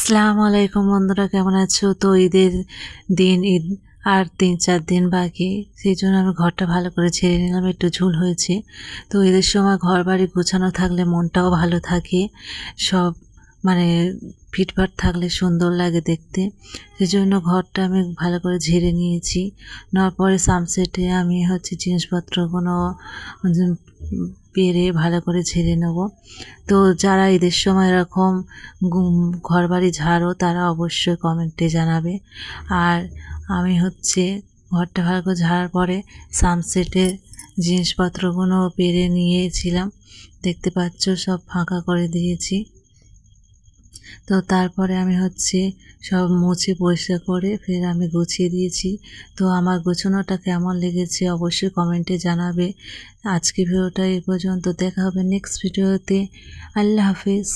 আসসালামু আলাইকুম বন্ধুরা, কেমন আছো? তো ঈদের দিন, ঈদ আর 3-4 দিন বাকি, সেই জন্য আমি ঘরটা ভালো করে ঝেড়ে নিলাম। একটু ঝুল হয়েছে। তো ঈদের সময় ঘর বাড়ি গোছানো থাকলে মনটাও ভালো থাকে, সব মানে ফিটফাট থাকলে সুন্দর লাগে দেখতে। সেজন্য ঘরটা আমি ভালো করে ঝেড়ে নিয়েছি। নেওয়ার পরে সানসেটে আমি জিনিসপত্রগুলো পেরে ভালো করে ঝেড়ে নেব। তো যারা ঈদের সময় এরকম ঘর বাড়ি ঝাড়ো তারা অবশ্যই কমেন্টে জানাবে। আর আমি ঘরটা ভালো করে ঝাড়ার পরে সানসেটে জিনিসপত্রগুলো পেরে নিয়েছিলাম, দেখতে পাচ্ছ সব ফাঁকা করে দিয়েছি। তো তারপরে আমি সব মুছে পরিষ্কার করে ফের আমি গুছিয়ে দিয়েছি। তো আমার গোছানোটা কেমন লেগেছে অবশ্যই কমেন্টে জানাবে। আজকে ভিডিওটা এই পর্যন্ত, দেখা হবে নেক্সট ভিডিওতে। আল্লাহ হাফিজ।